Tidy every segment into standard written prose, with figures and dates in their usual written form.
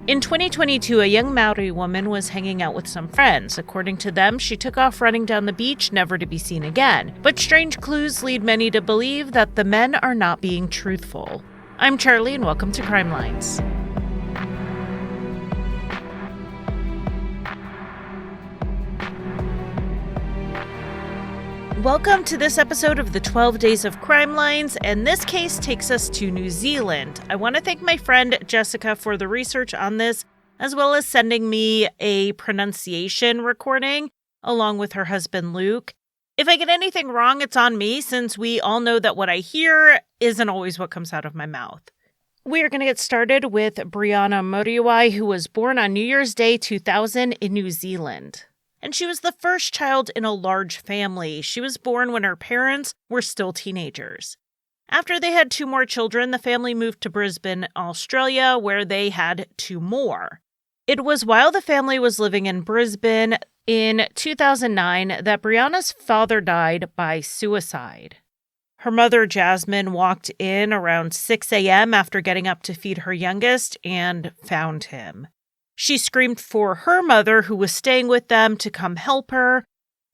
In 2022, a young Maori woman was hanging out with some friends. According to them, she took off running down the beach, never to be seen again. But strange clues lead many to believe that the men are not being truthful. I'm Charlie, and welcome to Crimelines. Welcome to this episode of the 12 Days of Crimelines, and this case takes us to New Zealand. I want to thank my friend Jessica for the research on this, as well as sending me a pronunciation recording along with her husband Luke. If I get anything wrong, it's on me, since we all know that what I hear isn't always what comes out of my mouth. We are going to get started with Breanna Muriwai, who was born on New Year's Day 2000 in New Zealand. And she was the first child in a large family. She was born when her parents were still teenagers. After they had two more children, the family moved to Brisbane, Australia, where they had two more. It was while the family was living in Brisbane in 2009 that Breanna's father died by suicide. Her mother, Jasmine, walked in around 6 a.m. after getting up to feed her youngest and found him. She screamed for her mother, who was staying with them, to come help her,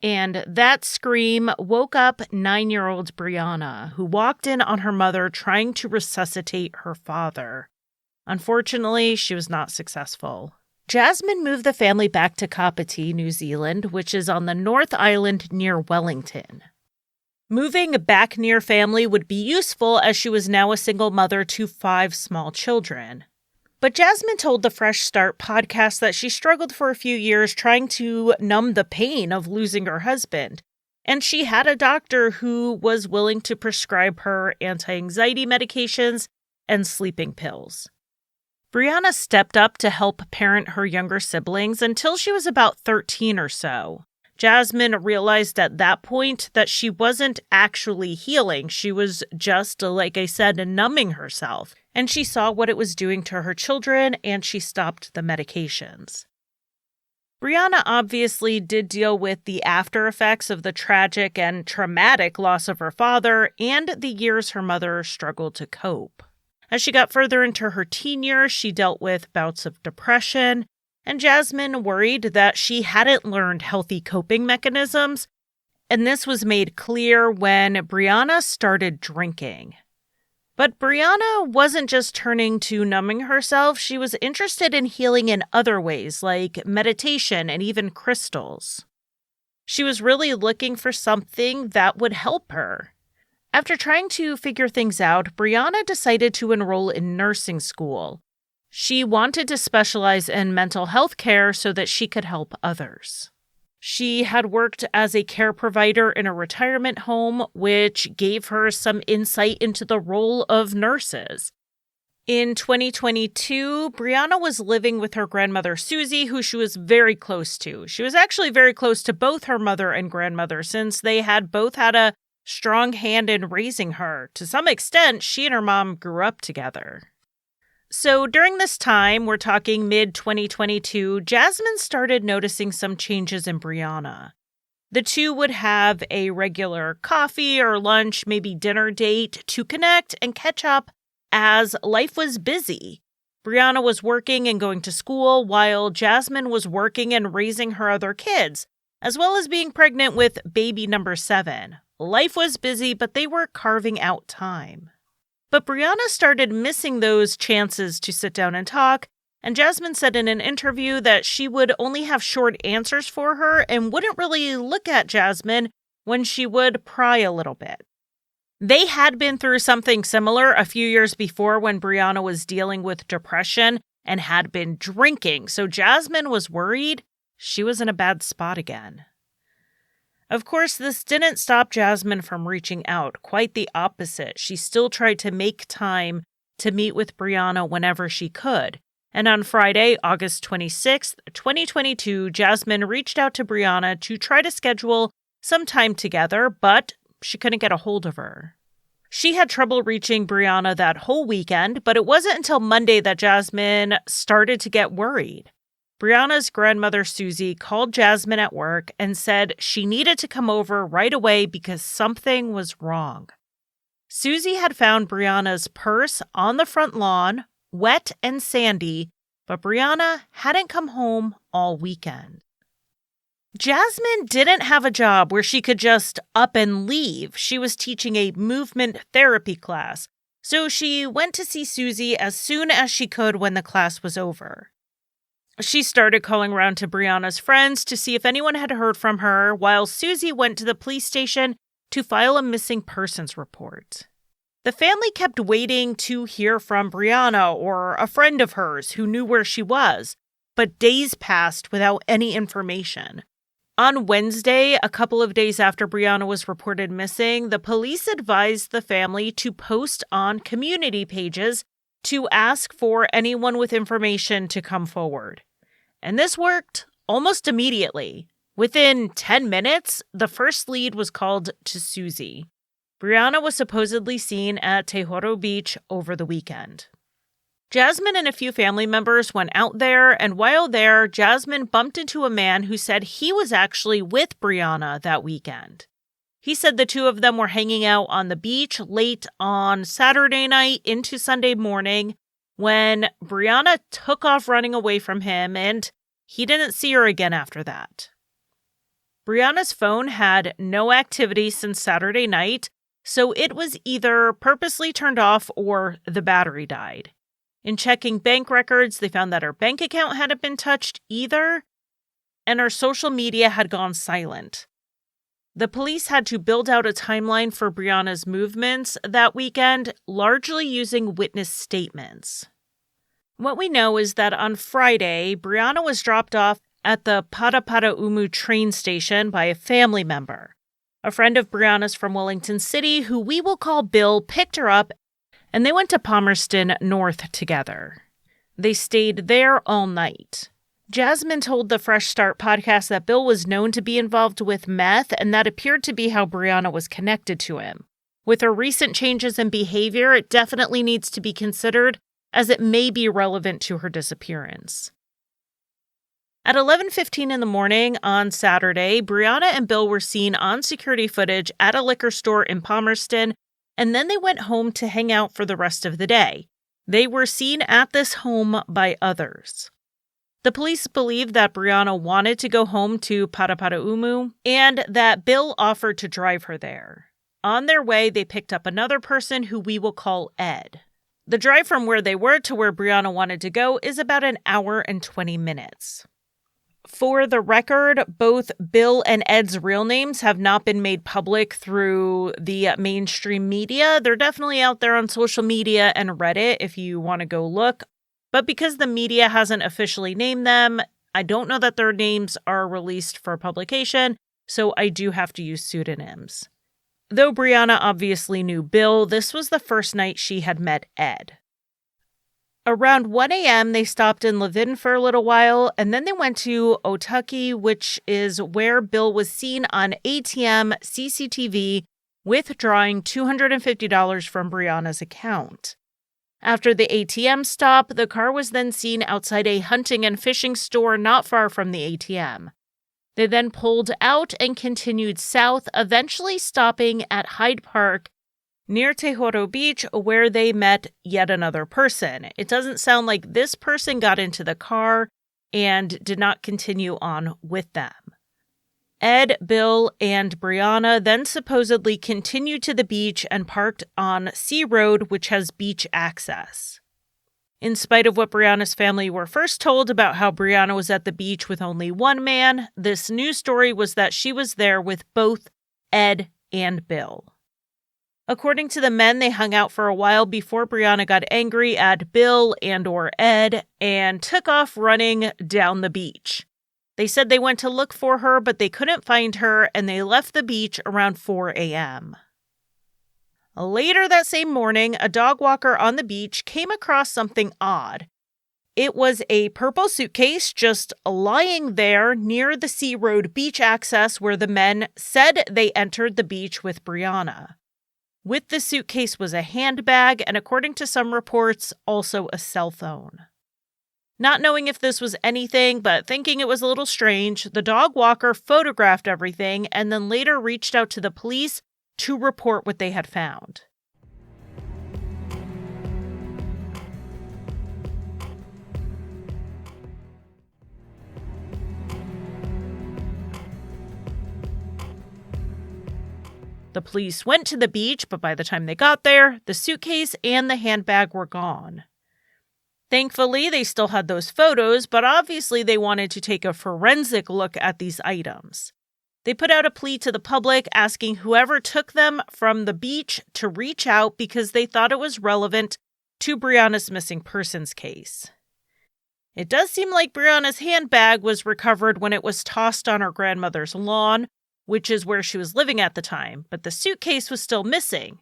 and that scream woke up 9-year-old Breanna, who walked in on her mother trying to resuscitate her father. Unfortunately, she was not successful. Jasmine moved the family back to Kapiti, New Zealand, which is on the North Island near Wellington. Moving back near family would be useful, as she was now a single mother to 5 small children. But Jasmine told the Fresh Start podcast that she struggled for a few years trying to numb the pain of losing her husband, and she had a doctor who was willing to prescribe her anti-anxiety medications and sleeping pills. Breanna stepped up to help parent her younger siblings until she was about 13 or so. Jasmine realized at that point that she wasn't actually healing. She was just, like I said, numbing herself. And she saw what it was doing to her children, and she stopped the medications. Breanna obviously did deal with the after effects of the tragic and traumatic loss of her father and the years her mother struggled to cope. As she got further into her teen years, she dealt with bouts of depression, and Jasmine worried that she hadn't learned healthy coping mechanisms, and this was made clear when Breanna started drinking. But Breanna wasn't just turning to numbing herself. She was interested in healing in other ways, like meditation and even crystals. She was really looking for something that would help her. After trying to figure things out, Breanna decided to enroll in nursing school. She wanted to specialize in mental health care so that she could help others. She had worked as a care provider in a retirement home, which gave her some insight into the role of nurses. In 2022, Breanna was living with her grandmother, Susie, who she was very close to. She was actually very close to both her mother and grandmother, since they had both had a strong hand in raising her. To some extent, she and her mom grew up together. So during this time, we're talking mid-2022, Jasmine started noticing some changes in Breanna. The two would have a regular coffee or lunch, maybe dinner date to connect and catch up as life was busy. Breanna was working and going to school while Jasmine was working and raising her other kids, as well as being pregnant with baby number 7. Life was busy, but they were carving out time. But Breanna started missing those chances to sit down and talk, and Jasmine said in an interview that she would only have short answers for her and wouldn't really look at Jasmine when she would pry a little bit. They had been through something similar a few years before when Breanna was dealing with depression and had been drinking, so Jasmine was worried she was in a bad spot again. Of course, this didn't stop Jasmine from reaching out. Quite the opposite. She still tried to make time to meet with Breanna whenever she could. And on Friday, August 26th, 2022, Jasmine reached out to Breanna to try to schedule some time together, but she couldn't get a hold of her. She had trouble reaching Breanna that whole weekend, but it wasn't until Monday that Jasmine started to get worried. Breanna's grandmother, Susie, called Jasmine at work and said she needed to come over right away because something was wrong. Susie had found Breanna's purse on the front lawn, wet and sandy, but Breanna hadn't come home all weekend. Jasmine didn't have a job where she could just up and leave. She was teaching a movement therapy class, so she went to see Susie as soon as she could when the class was over. She started calling around to Breanna's friends to see if anyone had heard from her, while Susie went to the police station to file a missing persons report. The family kept waiting to hear from Breanna or a friend of hers who knew where she was, but days passed without any information. On Wednesday, a couple of days after Breanna was reported missing, the police advised the family to post on community pages to ask for anyone with information to come forward. And this worked almost immediately. Within 10 minutes, the first lead was called to Susie. Breanna was supposedly seen at Te Horo Beach over the weekend. Jasmine and a few family members went out there, and while there, Jasmine bumped into a man who said he was actually with Breanna that weekend. He said the two of them were hanging out on the beach late on Saturday night into Sunday morning when Breanna took off running away from him, and he didn't see her again after that. Breanna's phone had no activity since Saturday night, so it was either purposely turned off or the battery died. In checking bank records, they found that her bank account hadn't been touched either, and her social media had gone silent. The police had to build out a timeline for Breanna's movements that weekend, largely using witness statements. What we know is that on Friday, Breanna was dropped off at the Paraparaumu train station by a family member. A friend of Breanna's from Wellington City, who we will call Bill, picked her up, and they went to Palmerston North together. They stayed there all night. Jasmine told the Fresh Start podcast that Bill was known to be involved with meth, and that appeared to be how Breanna was connected to him. With her recent changes in behavior, it definitely needs to be considered, as it may be relevant to her disappearance. At 11:15 in the morning on Saturday, Breanna and Bill were seen on security footage at a liquor store in Palmerston, and then they went home to hang out for the rest of the day. They were seen at this home by others. The police believe that Breanna wanted to go home to Paraparaumu and that Bill offered to drive her there. On their way, they picked up another person who we will call Ed. The drive from where they were to where Breanna wanted to go is about an hour and 20 minutes. For the record, both Bill and Ed's real names have not been made public through the mainstream media. They're definitely out there on social media and Reddit if you want to go look. But because the media hasn't officially named them, I don't know that their names are released for publication, so I do have to use pseudonyms. Though Breanna obviously knew Bill, this was the first night she had met Ed. Around 1 a.m., they stopped in Levin for a little while, and then they went to Otaki, which is where Bill was seen on ATM CCTV withdrawing $250 from Breanna's account. After the ATM stop, the car was then seen outside a hunting and fishing store not far from the ATM. They then pulled out and continued south, eventually stopping at Hyde Park near Te Horo Beach, where they met yet another person. It doesn't sound like this person got into the car and did not continue on with them. Ed, Bill, and Breanna then supposedly continued to the beach and parked on Sea Road, which has beach access. In spite of what Breanna's family were first told about how Breanna was at the beach with only one man, this new story was that she was there with both Ed and Bill. According to the men, they hung out for a while before Breanna got angry at Bill and/or Ed and took off running down the beach. They said they went to look for her, but they couldn't find her, and they left the beach around 4 a.m. Later that same morning, a dog walker on the beach came across something odd. It was a purple suitcase just lying there near the Sea Road beach access where the men said they entered the beach with Breanna. With the suitcase was a handbag and, according to some reports, also a cell phone. Not knowing if this was anything, but thinking it was a little strange, the dog walker photographed everything and then later reached out to the police to report what they had found. The police went to the beach, but by the time they got there, the suitcase and the handbag were gone. Thankfully, they still had those photos, but obviously they wanted to take a forensic look at these items. They put out a plea to the public asking whoever took them from the beach to reach out because they thought it was relevant to Breanna's missing persons case. It does seem like Breanna's handbag was recovered when it was tossed on her grandmother's lawn, which is where she was living at the time, but the suitcase was still missing.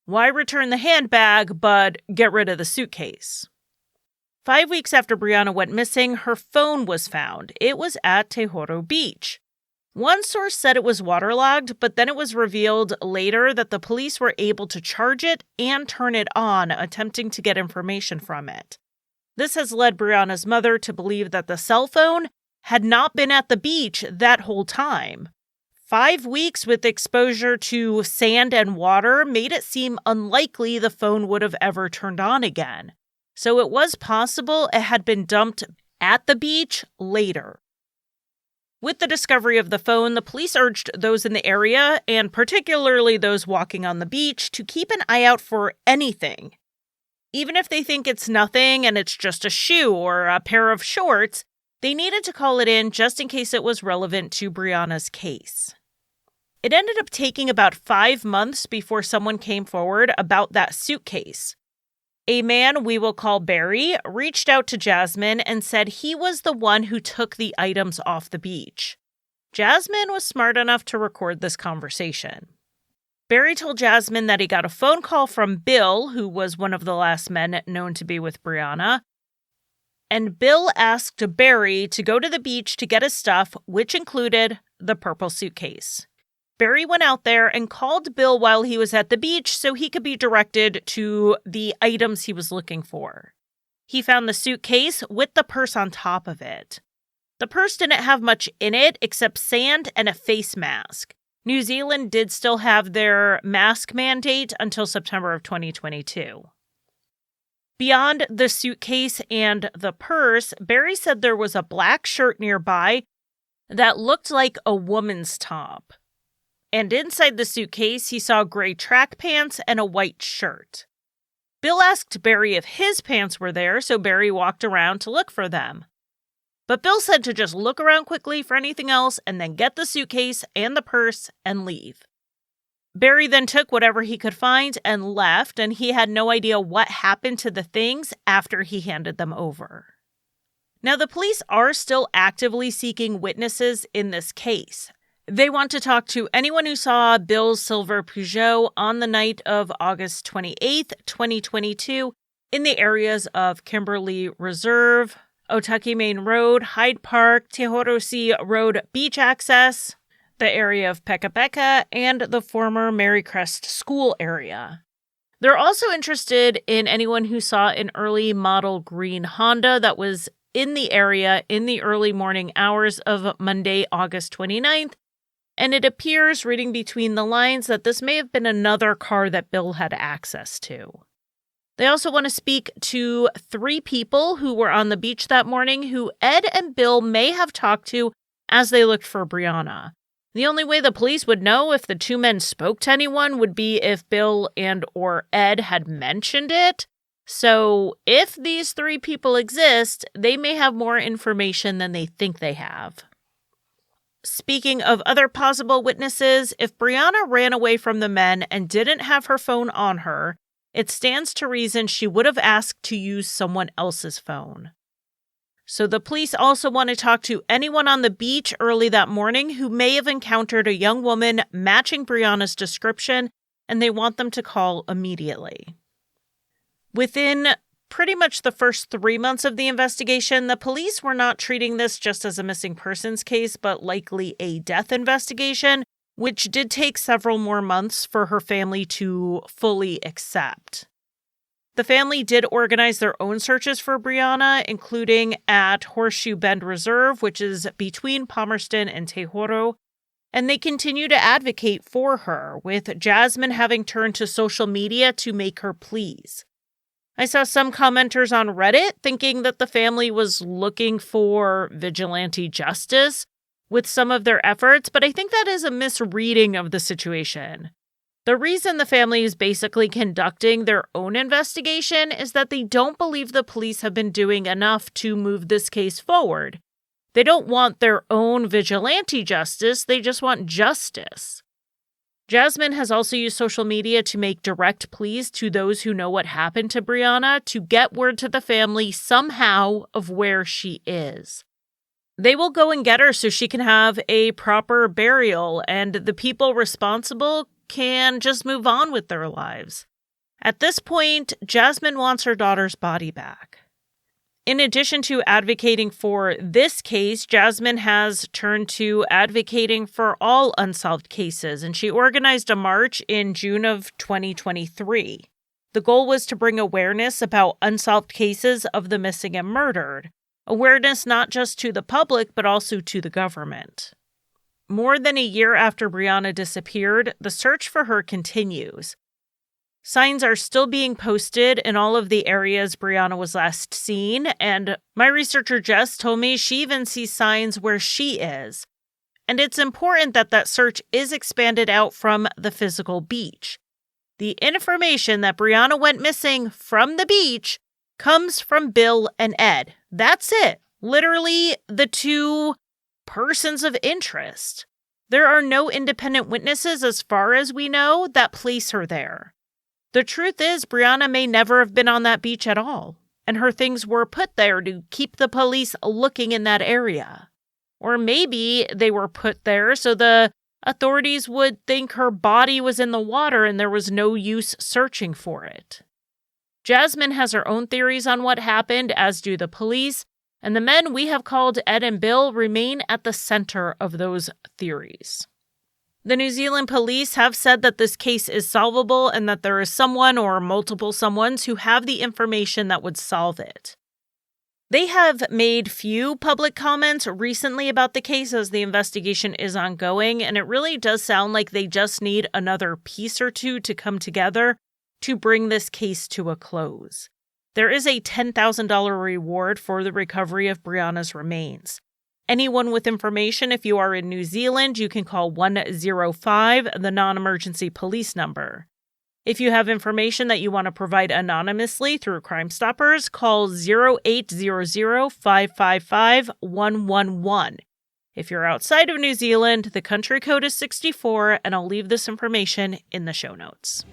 Why return the handbag but get rid of the suitcase? 5 weeks after Breanna went missing, her phone was found. It was at Te Horo Beach. One source said it was waterlogged, but then it was revealed later that the police were able to charge it and turn it on, attempting to get information from it. This has led Breanna's mother to believe that the cell phone had not been at the beach that whole time. 5 weeks with exposure to sand and water made it seem unlikely the phone would have ever turned on again. So it was possible it had been dumped at the beach later. With the discovery of the phone, the police urged those in the area, and particularly those walking on the beach, to keep an eye out for anything. Even if they think it's nothing and it's just a shoe or a pair of shorts, they needed to call it in just in case it was relevant to Breanna's case. It ended up taking about 5 months before someone came forward about that suitcase. A man we will call Barry reached out to Jasmine and said he was the one who took the items off the beach. Jasmine was smart enough to record this conversation. Barry told Jasmine that he got a phone call from Bill, who was one of the last men known to be with Breanna, and Bill asked Barry to go to the beach to get his stuff, which included the purple suitcase. Barry went out there and called Bill while he was at the beach so he could be directed to the items he was looking for. He found the suitcase with the purse on top of it. The purse didn't have much in it except sand and a face mask. New Zealand did still have their mask mandate until September of 2022. Beyond the suitcase and the purse, Barry said there was a black shirt nearby that looked like a woman's top. And inside the suitcase, he saw gray track pants and a white shirt. Bill asked Barry if his pants were there, so Barry walked around to look for them. But Bill said to just look around quickly for anything else and then get the suitcase and the purse and leave. Barry then took whatever he could find and left, and he had no idea what happened to the things after he handed them over. Now, the police are still actively seeking witnesses in this case. They want to talk to anyone who saw Bill's silver Peugeot on the night of August 28th, 2022, in the areas of Kimberley Reserve, Otaki Main Road, Hyde Park, Te Horosi Road Beach Access, the area of Peka Peka, and the former Marycrest School area. They're also interested in anyone who saw an early model green Honda that was in the area in the early morning hours of Monday, August 29th, and it appears, reading between the lines, that this may have been another car that Bill had access to. They also want to speak to 3 people who were on the beach that morning who Ed and Bill may have talked to as they looked for Breanna. The only way the police would know if the 2 men spoke to anyone would be if Bill and or Ed had mentioned it. So if these 3 people exist, they may have more information than they think they have. Speaking of other possible witnesses, if Breanna ran away from the men and didn't have her phone on her, it stands to reason she would have asked to use someone else's phone. So the police also want to talk to anyone on the beach early that morning who may have encountered a young woman matching Breanna's description, and they want them to call immediately. Within pretty much the first 3 months of the investigation, the police were not treating this just as a missing persons case, but likely a death investigation, which did take several more months for her family to fully accept. The family did organize their own searches for Breanna, including at Horseshoe Bend Reserve, which is between Palmerston and Te Horo, and they continue to advocate for her, with Jasmine having turned to social media to make her pleas. I saw some commenters on Reddit thinking that the family was looking for vigilante justice with some of their efforts, but I think that is a misreading of the situation. The reason the family is basically conducting their own investigation is that they don't believe the police have been doing enough to move this case forward. They don't want their own vigilante justice, they just want justice. Jasmine has also used social media to make direct pleas to those who know what happened to Breanna to get word to the family somehow of where she is. They will go and get her so she can have a proper burial, and the people responsible can just move on with their lives. At this point, Jasmine wants her daughter's body back. In addition to advocating for this case, Jasmine has turned to advocating for all unsolved cases, and she organized a march in June of 2023. The goal was to bring awareness about unsolved cases of the missing and murdered. Awareness not just to the public, but also to the government. More than a year after Breanna disappeared, the search for her continues. Signs are still being posted in all of the areas Breanna was last seen, and my researcher Jess told me she even sees signs where she is. And it's important that that search is expanded out from the physical beach. The information that Breanna went missing from the beach comes from Bill and Ed. That's it. Literally the two persons of interest. There are no independent witnesses, as far as we know, that place her there. The truth is, Breanna may never have been on that beach at all, and her things were put there to keep the police looking in that area. Or maybe they were put there so the authorities would think her body was in the water and there was no use searching for it. Jasmine has her own theories on what happened, as do the police, and the men we have called Ed and Bill remain at the center of those theories. The New Zealand police have said that this case is solvable and that there is someone or multiple someones who have the information that would solve it. They have made few public comments recently about the case as the investigation is ongoing, and it really does sound like they just need another piece or two to come together to bring this case to a close. There is a $10,000 reward for the recovery of Breanna's remains. Anyone with information, if you are in New Zealand, you can call 105, the non-emergency police number. If you have information that you want to provide anonymously through Crime Stoppers, call 0800-555-111. If you're outside of New Zealand, the country code is 64, and I'll leave this information in the show notes.